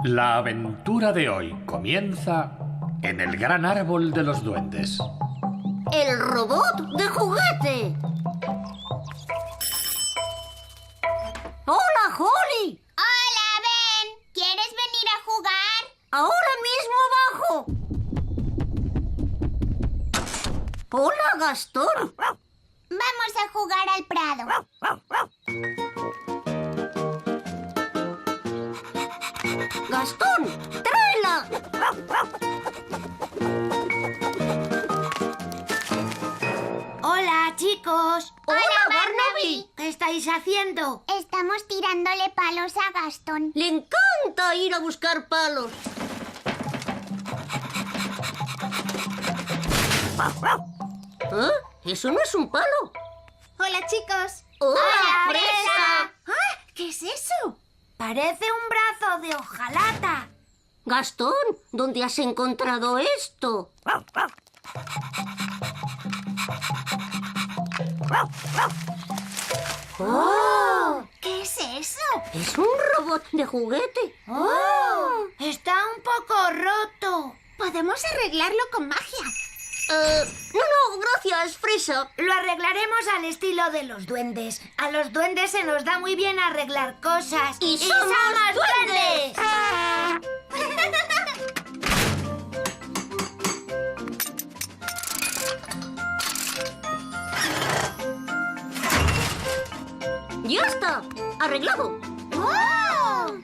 La aventura de hoy comienza en el gran árbol de los duendes. ¡El robot de juguete! ¡Hola, Holly! ¡Hola, Ben! ¿Quieres venir a jugar? ¡Ahora mismo abajo! ¡Hola, Gastón! Vamos a jugar al prado. ¡Gastón! ¡Tráela! Hola, chicos. ¡Hola, Barnaby! ¿Qué estáis haciendo? Estamos tirándole palos a Gastón. ¡Le encanta ir a buscar palos! ¿Eh? ¡Eso no es un palo! Hola, chicos. ¡Hola, Fresa! ¡Ah! ¿Qué es eso? Parece un brazo de hojalata. Gastón, ¿dónde has encontrado esto? ¡Oh! ¿Qué es eso? Es un robot de juguete. ¡Oh! Está un poco roto. Podemos arreglarlo con magia. No, gracias, Fresa. Lo arreglaremos al estilo de los duendes. A los duendes se nos da muy bien arreglar cosas. ¡Y somos duendes! ¡Ya está! ¡Arreglado! ¡Oh!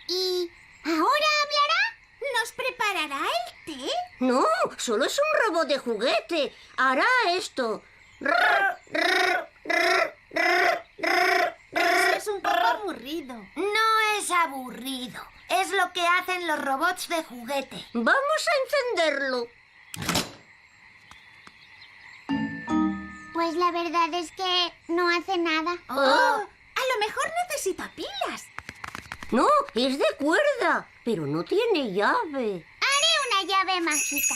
¿Y ahora hablará? ¿Nos preparará el té? No, solo es un robot de juguete. Hará esto. Es un poco aburrido. No es aburrido. Es lo que hacen los robots de juguete. Vamos a encenderlo. Pues la verdad es que no hace nada. A lo mejor necesita pilas. No, es de cuerda, pero no tiene llave. Haré una llave mágica.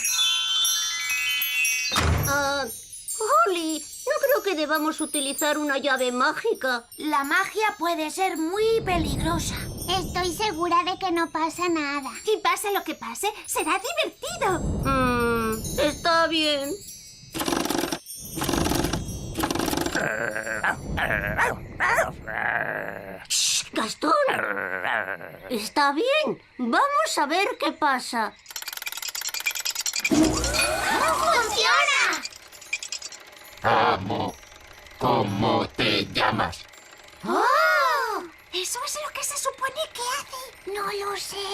Holly, no creo que debamos utilizar una llave mágica. La magia puede ser muy peligrosa. Estoy segura de que no pasa nada. Y pase lo que pase, será divertido. Está bien. Shh, Gastón. Está bien. Vamos a ver qué pasa. ¡Funciona! Amo, ¿cómo te llamas? ¡Oh! ¿Eso es lo que se supone que hace? No lo sé.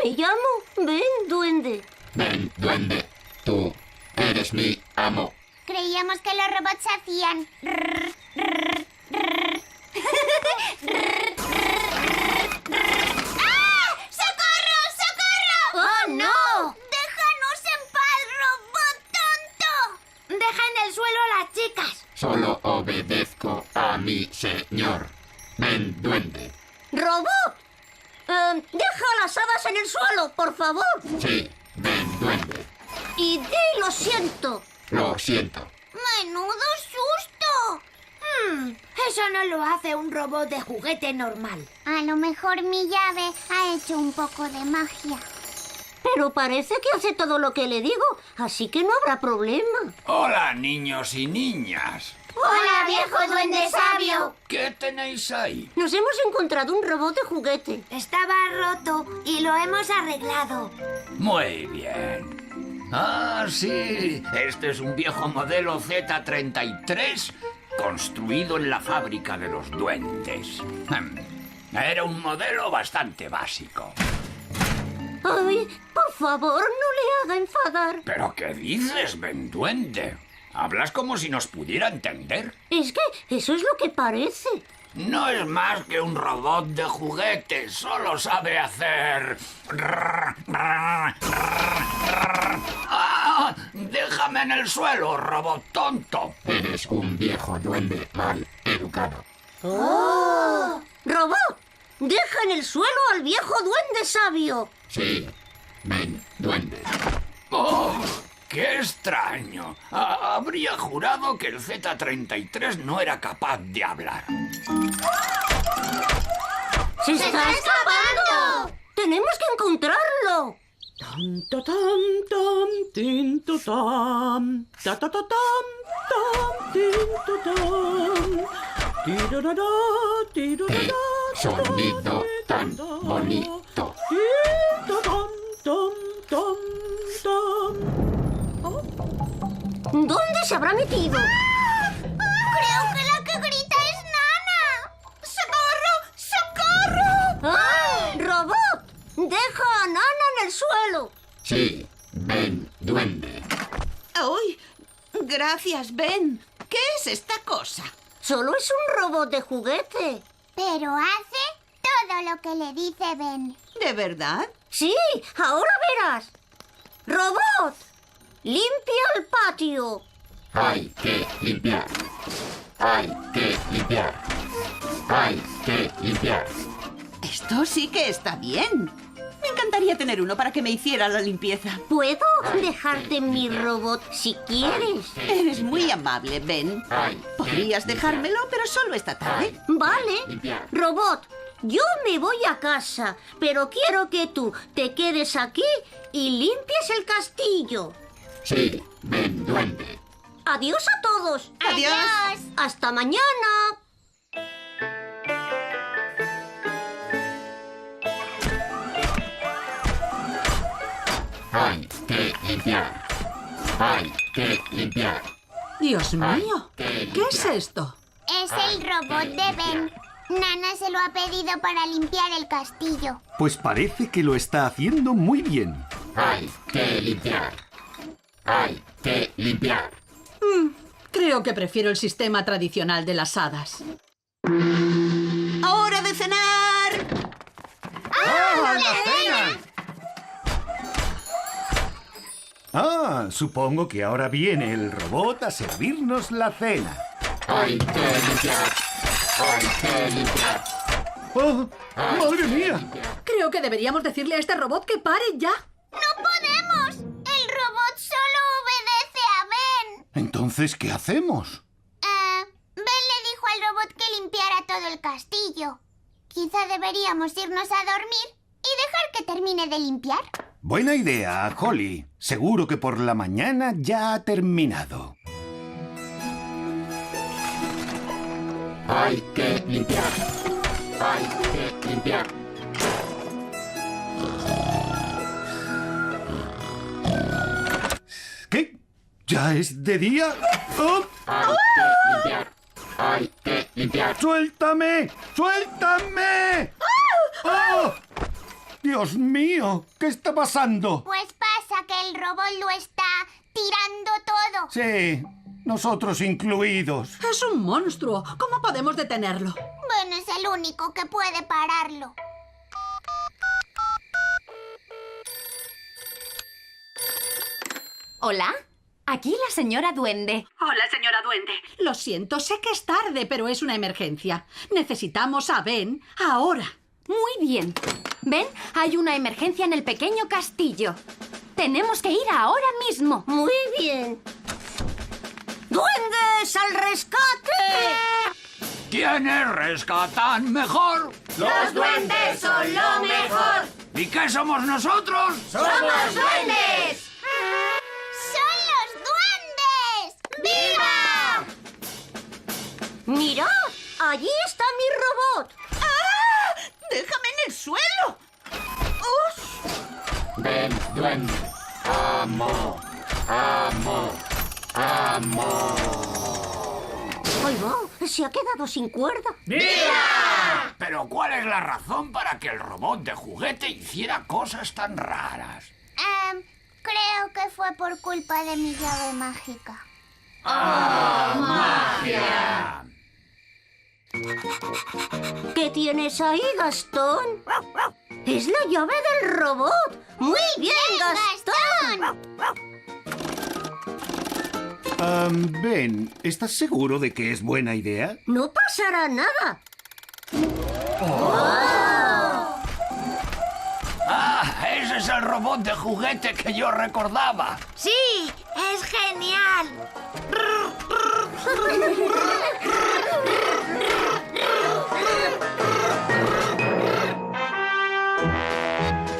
Me llamo Ben Duende. Ven, duende, tú eres mi amo. Creíamos que los robots hacían... ¡Ah! ¡Socorro! ¡Socorro! ¡Oh, no! ¡Déjanos en paz, robot tonto! Deja en el suelo a las chicas. Solo obedezco a mi señor. Ven, duende. ¡Robot! Deja las hadas en el suelo, por favor. Sí, ven, duende. Y di lo siento. Lo siento. ¡Menudo susto! Eso no lo hace un robot de juguete normal. A lo mejor mi llave ha hecho un poco de magia. Pero parece que hace todo lo que le digo, así que no habrá problema. Hola, niños y niñas. ¡Hola, viejo duende sabio! ¿Qué tenéis ahí? Nos hemos encontrado un robot de juguete. Estaba roto y lo hemos arreglado. Muy bien. Ah, sí. Este es un viejo modelo Z33 construido en la fábrica de los duendes. Era un modelo bastante básico. Ay, por favor, no le haga enfadar. ¿Pero qué dices, Ben Duende? Hablas como si nos pudiera entender. Es que eso es lo que parece. No es más que un robot de juguete. Solo sabe hacer... ¡Ah! ¡Déjame en el suelo, robot tonto! Eres un viejo duende mal educado. ¡Robot! ¡Deja en el suelo al viejo duende sabio! Sí, ven, duende. ¡Oh! ¡Qué extraño! Habría jurado que el Z33 no era capaz de hablar. ¡Se está escapando! ¡Tenemos que encontrarlo! Tam, ta, tam, tam, tin, tu, tam. Ta, ta, ta, tam, tam, tin, tu, tam. Tirarara, tirarara, ¡Qué sonido tan bonito! tin, ta, tam, tam, tam, tam. ¿Dónde se habrá metido? Creo que la que grita es Nana. ¡Socorro! ¡Socorro! ¡Ah! ¡Robot! ¡Deja a Nana en el suelo! Sí, ven, duende. ¡Uy! Gracias, Ben. ¿Qué es esta cosa? Solo es un robot de juguete. Pero hace todo lo que le dice Ben. ¿De verdad? Sí, ahora verás. ¡Robot! ¡Limpia el patio! Hay que limpiar. Hay que limpiar. Hay que limpiar. Esto sí que está bien. Me encantaría tener uno para que me hiciera la limpieza. ¿Puedo dejarte mi robot si quieres? Eres muy amable, Ben. Ay, Podrías dejármelo, pero solo esta tarde. Vale. Limpiar. Robot, yo me voy a casa, pero quiero que tú te quedes aquí y limpies el castillo. Sí, ven, duende. Adiós a todos. Adiós. Hasta mañana. Hay que limpiar. Hay que limpiar. Dios mío, ¿qué es esto? Es el robot de Ben. Nana se lo ha pedido para limpiar el castillo. Pues parece que lo está haciendo muy bien. Hay que limpiar. Hay que limpiar. Creo que prefiero el sistema tradicional de las hadas. ¡Hora de cenar! Ah, supongo que ahora viene el robot a servirnos la cena. Hay que limpiar. Hay que limpiar. ¡Oh, madre mía! Creo que deberíamos decirle a este robot que pare ya. ¡No podemos! El robot solo obedece a Ben. Entonces, ¿qué hacemos? Ben le dijo al robot que limpiara todo el castillo. Quizá deberíamos irnos a dormir y dejar que termine de limpiar. Buena idea, Holly. Seguro que por la mañana ya ha terminado. Hay que limpiar. Hay que limpiar. ¿Qué? ¿Ya es de día? ¡Oh! Hay que limpiar. Hay que limpiar. ¡Suéltame! ¡Suéltame! ¡Oh! ¡Dios mío! ¿Qué está pasando? Pues pasa que el robot lo está tirando todo. Sí, nosotros incluidos. Es un monstruo. ¿Cómo podemos detenerlo? Ben es el único que puede pararlo. Hola, aquí la señora Duende. Hola, señora Duende. Lo siento, sé que es tarde, pero es una emergencia. Necesitamos a Ben ahora. Muy bien. ¿Ven? Hay una emergencia en el pequeño castillo. Tenemos que ir ahora mismo. Muy bien. ¡Duendes al rescate! ¿Quiénes rescatan mejor? ¡Los duendes son lo mejor! ¿Y qué somos nosotros? ¡Somos duendes! ¡Son los duendes! ¡Viva! ¡Mirad! ¡Allí está mi robot! ¡Ah! ¡Déjame en el suelo! Ven, duende. Amo. Amo. Amo. ¡Ay, va! Se ha quedado sin cuerda. Pero ¿cuál es la razón para que el robot de juguete hiciera cosas tan raras? Creo que fue por culpa de mi llave mágica. ¿Qué tienes ahí, Gastón? ¡Es la llave del robot! ¡Muy bien, Gastón! Ben, ¿estás seguro de que es buena idea? No pasará nada. ¡Ah! ¡Ese es el robot de juguete que yo recordaba! ¡Sí! ¡Es genial! ¡Gracias!